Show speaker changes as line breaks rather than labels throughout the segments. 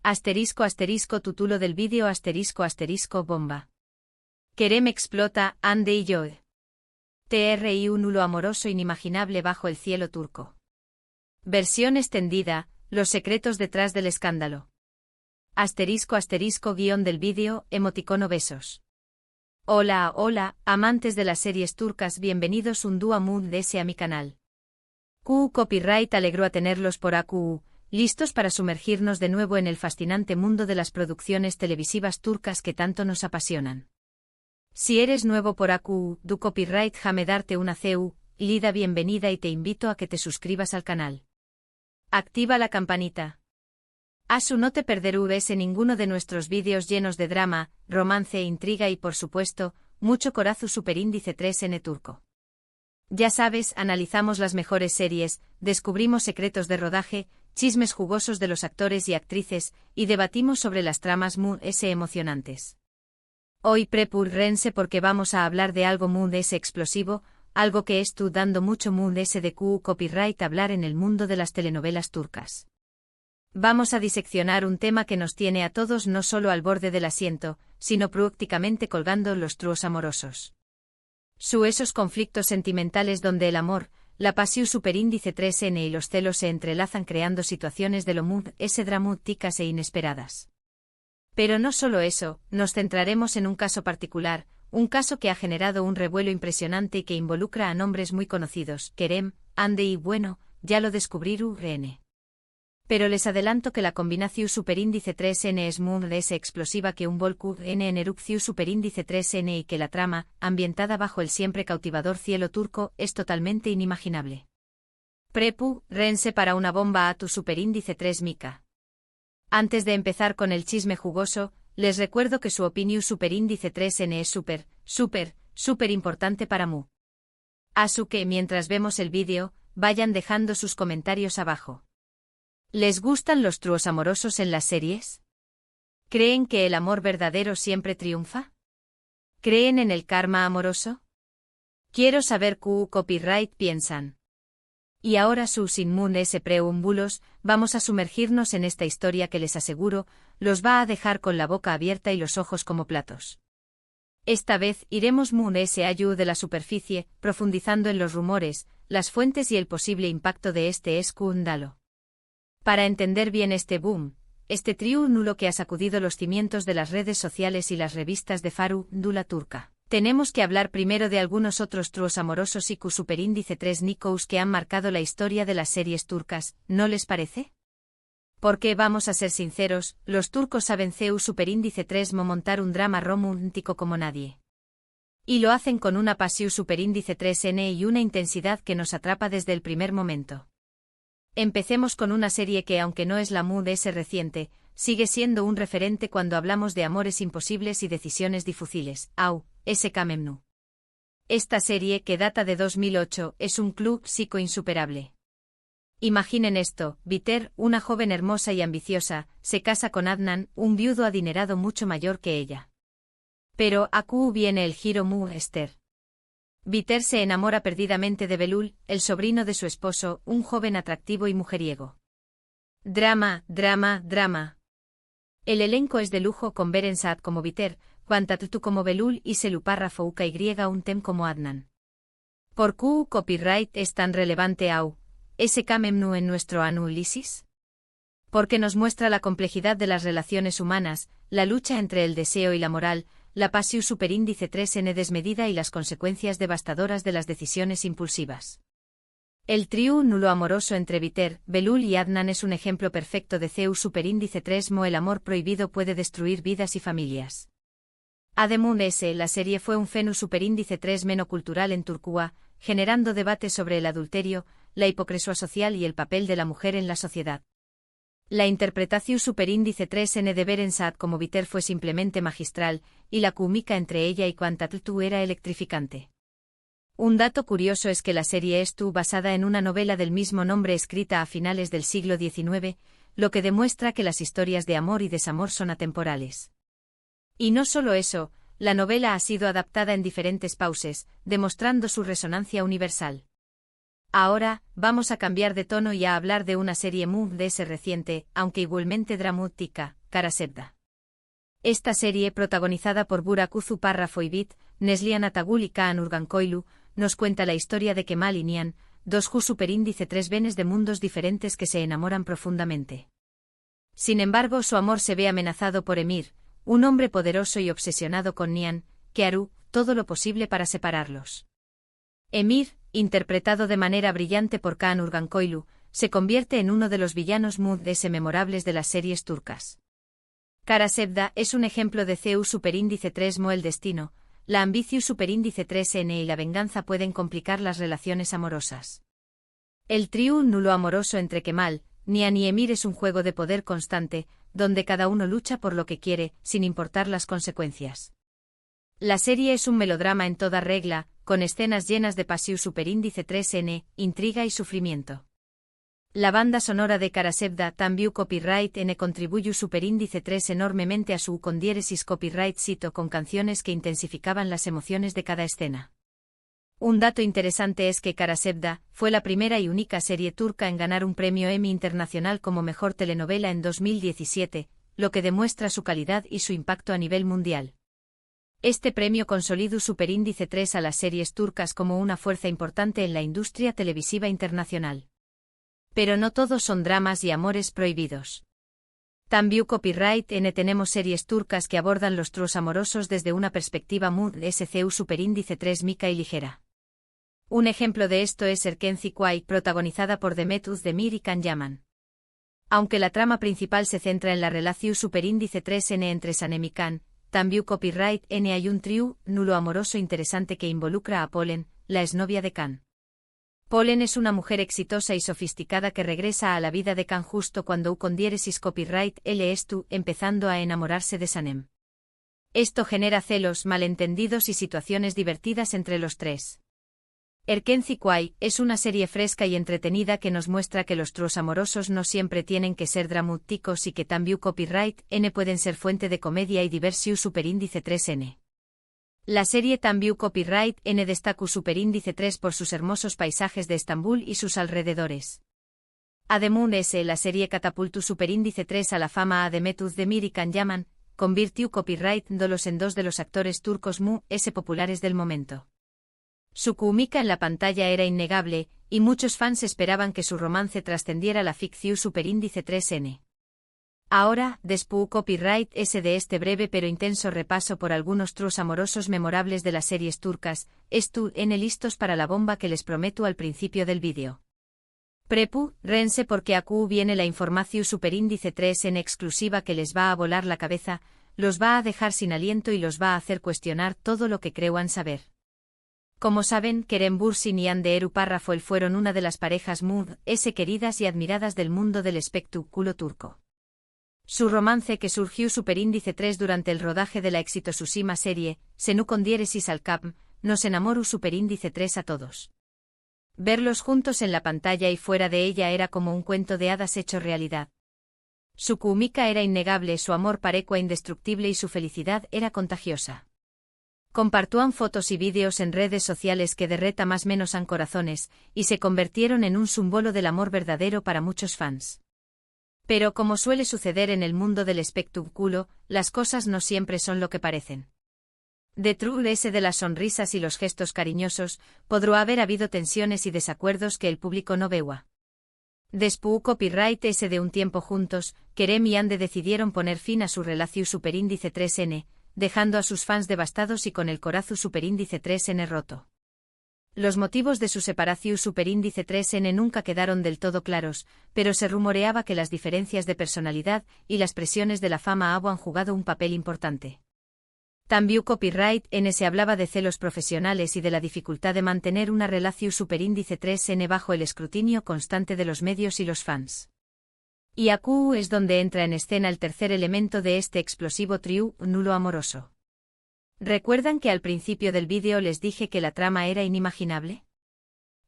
Asterisco asterisco título del vídeo asterisco asterisco bomba. Kerem explota, Ande y Joe. TRI un nulo amoroso inimaginable bajo el cielo turco. Versión extendida, los secretos detrás del escándalo. Asterisco asterisco guión del vídeo, emoticono besos. Hola, hola, amantes de las series turcas, bienvenidos un día más a mi canal. QU Copyright alegró a tenerlos por AQU, listos para sumergirnos de nuevo en el fascinante mundo de las producciones televisivas turcas que tanto nos apasionan. Si eres nuevo por AQU, du Copyright jame darte una CU, lida bienvenida y te invito a que te suscribas al canal. Activa la campanita. Asu no te perderás en ninguno de nuestros vídeos llenos de drama, romance, intriga y por supuesto, mucho corazu superíndice 3N turco. Ya sabes, analizamos las mejores series, descubrimos secretos de rodaje, chismes jugosos de los actores y actrices, y debatimos sobre las tramas muy emocionantes. Hoy prepúrense porque vamos a hablar de algo muy explosivo, algo que estoy dando mucho muy de QU Copyright hablar en el mundo de las telenovelas turcas. Vamos a diseccionar un tema que nos tiene a todos no solo al borde del asiento, sino prácticamente colgando los tríos amorosos. Esos conflictos sentimentales donde el amor, la pasión superíndice 3N y los celos se entrelazan creando situaciones de lo muy dramáticas e inesperadas. Pero no solo eso, nos centraremos en un caso particular, un caso que ha generado un revuelo impresionante y que involucra a nombres muy conocidos, Kerem, Ande y bueno, ya lo descubrirán. Pero les adelanto que la combinación superíndice 3N es muy explosiva que un volcán en erupción superíndice 3N y que la trama, ambientada bajo el siempre cautivador cielo turco, es totalmente inimaginable. Rense para una bomba a tu superíndice 3 Mika. Antes de empezar con el chisme jugoso, les recuerdo que su opinión superíndice 3N es súper importante para mu. Así que mientras vemos el vídeo, vayan dejando sus comentarios abajo. ¿Les gustan los tríos amorosos en las series? ¿Creen que el amor verdadero siempre triunfa? ¿Creen en el karma amoroso? Quiero saber QU Copyright piensan. Y ahora sus inmunes preúmbulos, vamos a sumergirnos en esta historia que les aseguro, los va a dejar con la boca abierta y los ojos como platos. Esta vez iremos muy allá de la superficie, profundizando en los rumores, las fuentes y el posible impacto de este escándalo. Para entender bien este boom, este trío nulo que ha sacudido los cimientos de las redes sociales y las revistas de farándula turca, tenemos que hablar primero de algunos otros tríos amorosos y QU superíndice 3 Nikous que han marcado la historia de las series turcas, ¿no les parece? Porque vamos a ser sinceros, los turcos saben QU superíndice 3 montar un drama romántico como nadie. Y lo hacen con una pasión superíndice 3N y una intensidad que nos atrapa desde el primer momento. Empecemos con una serie que aunque no es la muy reciente, sigue siendo un referente cuando hablamos de amores imposibles y decisiones difíciles, SK Memnu. Esta serie, que data de 2008, es un club psico insuperable. Imaginen esto, Biter, una joven hermosa y ambiciosa, se casa con Adnan, un viudo adinerado mucho mayor que ella. Pero aquí viene el giro muy Esther. Biter se enamora perdidamente de Belul, el sobrino de su esposo, un joven atractivo y mujeriego. Drama. El elenco es de lujo con Beren Saat como Biter, Quantattu como Belul y Seluparra Fouka y un Tem como Adnan. ¿Por qué Copyright es tan relevante SK Memnu en nuestro análisis? Porque nos muestra la complejidad de las relaciones humanas, la lucha entre el deseo y la moral, la pasión superíndice 3N desmedida y las consecuencias devastadoras de las decisiones impulsivas. El trío nulo amoroso entre Biter, Belul y Adnan es un ejemplo perfecto de QU superíndice 3 el amor prohibido puede destruir vidas y familias. Además, la serie fue un fenómeno superíndice 3 cultural en Turquía, generando debate sobre el adulterio, la hipocresía social y el papel de la mujer en la sociedad. La interpretación superíndice 3N de Beren Saat como Biter fue simplemente magistral, y la química entre ella y Quantattu era electrificante. Un dato curioso es que la serie estuvo basada en una novela del mismo nombre escrita a finales del siglo XIX, lo que demuestra que las historias de amor y desamor son atemporales. Y no solo eso, la novela ha sido adaptada en diferentes países, demostrando su resonancia universal. Ahora, vamos a cambiar de tono y a hablar de una serie muy de ese reciente, aunque igualmente dramática, Karasevda. Esta serie, protagonizada por Burak Uzuparra Foibit, Neslihan Atagul y Kaan Urgankoğlu, nos cuenta la historia de Kemal y Nihan, dos superíndice 3 venes de mundos diferentes que se enamoran profundamente. Sin embargo, su amor se ve amenazado por Emir, un hombre poderoso y obsesionado con Nihan, que hará todo lo posible para separarlos. Emir, interpretado de manera brillante por Kaan Urgankoğlu, se convierte en uno de los villanos memorables de las series turcas. Karasevda es un ejemplo de CU superíndice 3 el destino, la ambición superíndice 3N y la venganza pueden complicar las relaciones amorosas. El trío nulo amoroso entre Kemal, Nihan y Emir es un juego de poder constante, donde cada uno lucha por lo que quiere, sin importar las consecuencias. La serie es un melodrama en toda regla, con escenas llenas de pasión superíndice 3N, intriga y sufrimiento. La banda sonora de Karasevda también copyright N contribuye superíndice 3 enormemente a su con diéresis copyright cito con canciones que intensificaban las emociones de cada escena. Un dato interesante es que Karasevda fue la primera y única serie turca en ganar un premio Emmy Internacional como mejor telenovela en 2017, lo que demuestra su calidad y su impacto a nivel mundial. Este premio consolidó superíndice 3 a las series turcas como una fuerza importante en la industria televisiva internacional. Pero no todos son dramas y amores prohibidos. También copyright N tenemos series turcas que abordan los tríos amorosos desde una perspectiva SCU superíndice 3 mica y ligera. Un ejemplo de esto es Erkenci Kuay, protagonizada por Demet Özdemir y Can Yaman. Aunque la trama principal se centra en la relación superíndice 3N entre Sanem y Can, también copyright N hay un trío nulo amoroso interesante que involucra a Polen, la exnovia de Can. Polen es una mujer exitosa y sofisticada que regresa a la vida de Can justo cuando con diéresis copyright L empezando a enamorarse de Sanem. Esto genera celos, malentendidos y situaciones divertidas entre los tres. Erkenci Kuay es una serie fresca y entretenida que nos muestra que los tríos amorosos no siempre tienen que ser dramáticos y que también copyright N pueden ser fuente de comedia y diversión superíndice 3N. La serie también copyright N destaca superíndice 3 por sus hermosos paisajes de Estambul y sus alrededores. Además la serie catapultó superíndice 3 a la fama a Demet Özdemir y Can Yaman, convirtió copyright dolos en dos de los actores turcos populares del momento. Su química en la pantalla era innegable, y muchos fans esperaban que su romance trascendiera la ficción superíndice 3N. Ahora, después copyright de este breve pero intenso repaso por algunos tríos amorosos memorables de las series turcas, listos para la bomba que les prometo al principio del vídeo. Rense porque aquí viene la información superíndice 3N exclusiva que les va a volar la cabeza, los va a dejar sin aliento y los va a hacer cuestionar todo lo que crean saber. Como saben, Kerem Bürsin y Hande Erçel fueron una de las parejas queridas y admiradas del mundo del espectáculo turco. Su romance que surgió superíndice 3 durante el rodaje de la exitosísima serie, Senu con diéresis al Cap, nos enamoró superíndice 3 a todos. Verlos juntos en la pantalla y fuera de ella era como un cuento de hadas hecho realidad. Su química era innegable, su amor parecua indestructible y su felicidad era contagiosa. Compartían fotos y vídeos en redes sociales que derreta más menos an corazones, y se convirtieron en un símbolo del amor verdadero para muchos fans. Pero como suele suceder en el mundo del espectáculo, las cosas no siempre son lo que parecen. Detrás de las sonrisas y los gestos cariñosos, podrá haber habido tensiones y desacuerdos que el público no veía. Después copyright de un tiempo juntos, Kerem y Hande decidieron poner fin a su relación superíndice 3N, dejando a sus fans devastados y con el corazón superíndice 3N roto. Los motivos de su separación superíndice 3N nunca quedaron del todo claros, pero se rumoreaba que las diferencias de personalidad y las presiones de la fama han jugado un papel importante. También copyright N se hablaba de celos profesionales y de la dificultad de mantener una relación superíndice 3N bajo el escrutinio constante de los medios y los fans. Y aquí es donde entra en escena el tercer elemento de este explosivo trío nulo amoroso. ¿Recuerdan que al principio del vídeo les dije que la trama era inimaginable?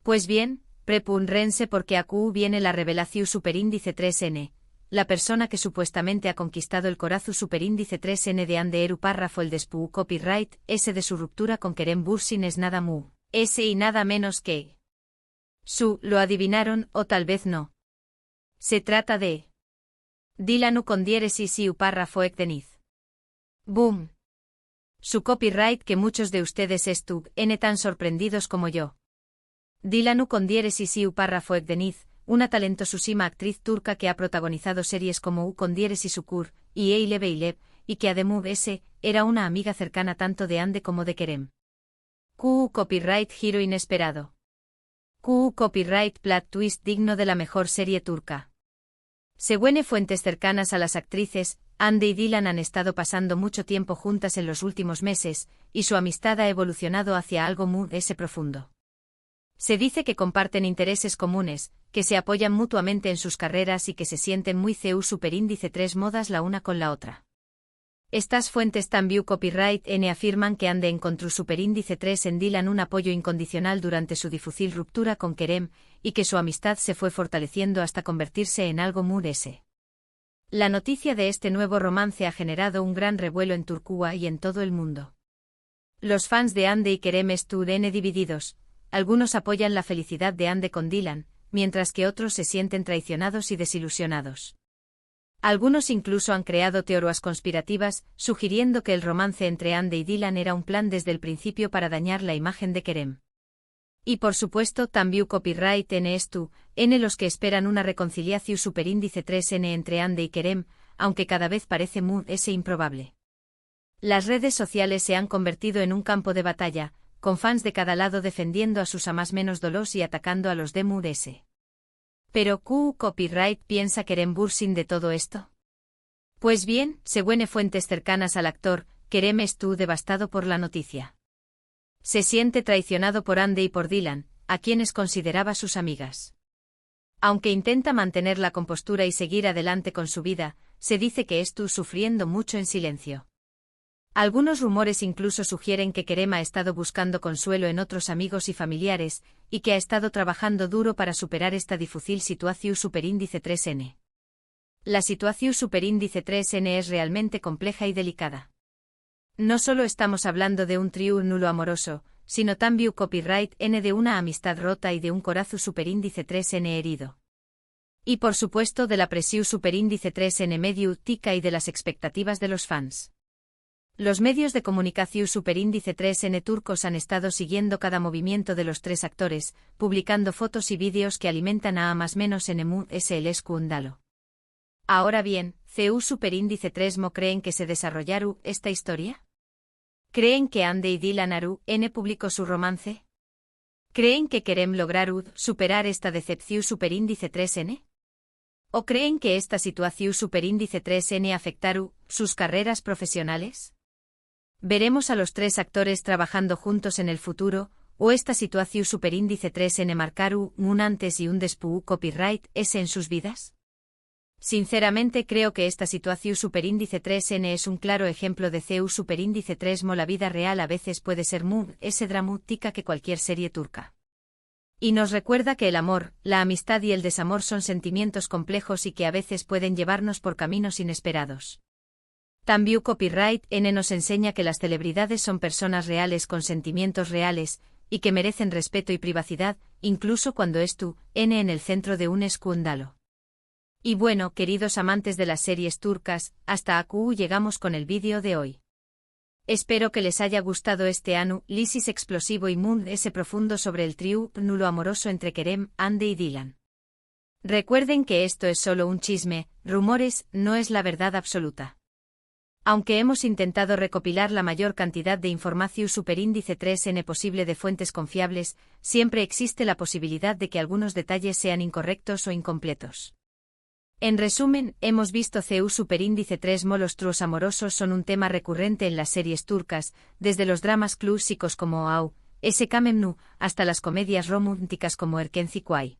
Pues bien, prepúrense porque aquí viene la revelación superíndice 3N, la persona que supuestamente ha conquistado el corazón superíndice 3N de Hande Erçel después copyright de su ruptura con Kerem Bürsin es nada y nada menos que Lo adivinaron, o tal vez no. Se trata de Dylan con diéresis y párrafo ekdeniz. Boom. Su copyright que muchos de ustedes tan sorprendidos como yo. Dylan con diéresis y párrafo ekdeniz, una talentosísima actriz turca que ha protagonizado series como con diéresis Ukur y Eyle Beyleb, y que además era una amiga cercana tanto de Ande como de Kerem. Copyright giro inesperado. Copyright plot twist digno de la mejor serie turca. Según fuentes cercanas a las actrices, Ande y Dylan han estado pasando mucho tiempo juntas en los últimos meses, y su amistad ha evolucionado hacia algo muy profundo. Se dice que comparten intereses comunes, que se apoyan mutuamente en sus carreras y que se sienten muy superíndice 3 modas la una con la otra. Estas fuentes también copyright afirman que Ande encontró superíndice 3 en Dylan un apoyo incondicional durante su difícil ruptura con Kerem, y que su amistad se fue fortaleciendo hasta convertirse en algo muy La noticia de este nuevo romance ha generado un gran revuelo en Turquía y en todo el mundo. Los fans de Ande y Kerem están divididos, algunos apoyan la felicidad de Ande con Dylan, mientras que otros se sienten traicionados y desilusionados. Algunos incluso han creado teorías conspirativas, sugiriendo que el romance entre Ande y Dylan era un plan desde el principio para dañar la imagen de Kerem. Y por supuesto también copyright los que esperan una reconciliación superíndice 3n entre Ande y Kerem, aunque cada vez parece muy improbable. Las redes sociales se han convertido en un campo de batalla, con fans de cada lado defendiendo a sus amas menos dolos y atacando a los de Mood. Pero copyright piensa Kerem Bürsin de todo esto. Pues bien, según fuentes cercanas al actor, Kerem estuvo devastado por la noticia. Se siente traicionado por Ande y por Dylan, a quienes consideraba sus amigas. Aunque intenta mantener la compostura y seguir adelante con su vida, se dice que estuvo sufriendo mucho en silencio. Algunos rumores incluso sugieren que Kerem ha estado buscando consuelo en otros amigos y familiares, y que ha estado trabajando duro para superar esta difícil situación superíndice 3n. La situación superíndice 3n es realmente compleja y delicada. No solo estamos hablando de un trío nulo amoroso, sino también copyright de una amistad rota y de un corazón superíndice 3n herido. Y por supuesto de la presión superíndice 3n medio tica y de las expectativas de los fans. Los medios de comunicación superíndice 3n turcos han estado siguiendo cada movimiento de los tres actores, publicando fotos y vídeos que alimentan a más menos en el escándalo. Ahora bien, superíndice 3mo creen que se desarrollará esta historia. ¿Creen que Ande y Dylan publicó su romance? ¿Creen que Kerem lograru superar esta decepción superíndice 3n? ¿O creen que esta situación superíndice 3n afectaru sus carreras profesionales? ¿Veremos a los tres actores trabajando juntos en el futuro, o esta situación superíndice 3n marcaru un antes y un después copyright en sus vidas? Sinceramente creo que esta situación superíndice 3n es un claro ejemplo de superíndice 3mo. La vida real a veces puede ser muy dramática que cualquier serie turca. Y nos recuerda que el amor, la amistad y el desamor son sentimientos complejos y que a veces pueden llevarnos por caminos inesperados. También copyright nos enseña que las celebridades son personas reales con sentimientos reales, y que merecen respeto y privacidad, incluso cuando en el centro de un escándalo. Y bueno, queridos amantes de las series turcas, hasta aquí llegamos con el vídeo de hoy. Espero que les haya gustado este análisis explosivo y muy profundo sobre el trío nulo amoroso entre Kerem, Ande y Dylan. Recuerden que esto es solo un chisme, rumores, no es la verdad absoluta. Aunque hemos intentado recopilar la mayor cantidad de información superíndice 3n posible de fuentes confiables, siempre existe la posibilidad de que algunos detalles sean incorrectos o incompletos. En resumen, hemos visto superíndice 3mo. Los tríos amorosos son un tema recurrente en las series turcas, desde los dramas clásicos como Au, Kamemnu, hasta las comedias románticas como Erkenci Kuay.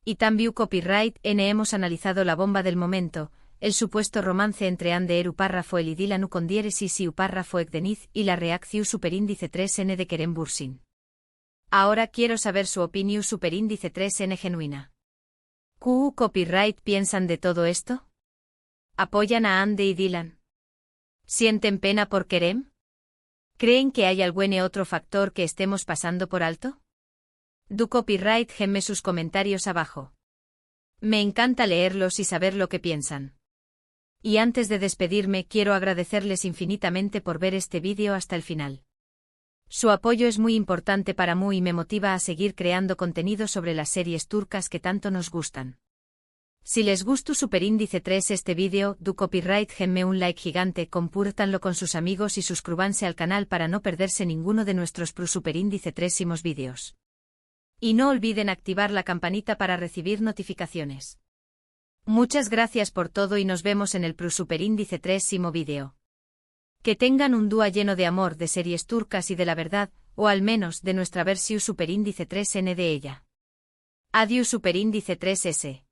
Y también copyright hemos analizado la bomba del momento, el supuesto romance entre Ande párrafo el y Dylan con diéresis y párrafo ekdeniz y la reacción superíndice 3n de Kerem Bürsin. Ahora quiero saber su opinión superíndice 3n genuina. Copyright piensan de todo esto? ¿Apoyan a Ande y Dylan? ¿Sienten pena por Kerem? ¿Creen que hay algún otro factor que estemos pasando por alto? Du copyright gemme sus comentarios abajo. Me encanta leerlos y saber lo que piensan. Y antes de despedirme quiero agradecerles infinitamente por ver este vídeo hasta el final. Su apoyo es muy importante para mí y me motiva a seguir creando contenido sobre las series turcas que tanto nos gustan. Si les gustó Superíndice 3 este vídeo, du copyright gemme un like gigante, compártanlo con sus amigos y suscríbanse al canal para no perderse ninguno de nuestros Superíndice 3 vídeos. Y no olviden activar la campanita para recibir notificaciones. Muchas gracias por todo y nos vemos en el Superíndice 3 vídeo. Que tengan un día lleno de amor, de series turcas y de la verdad, o al menos de nuestra versión Superíndice 3N de ella. Adiós Superíndice 3S.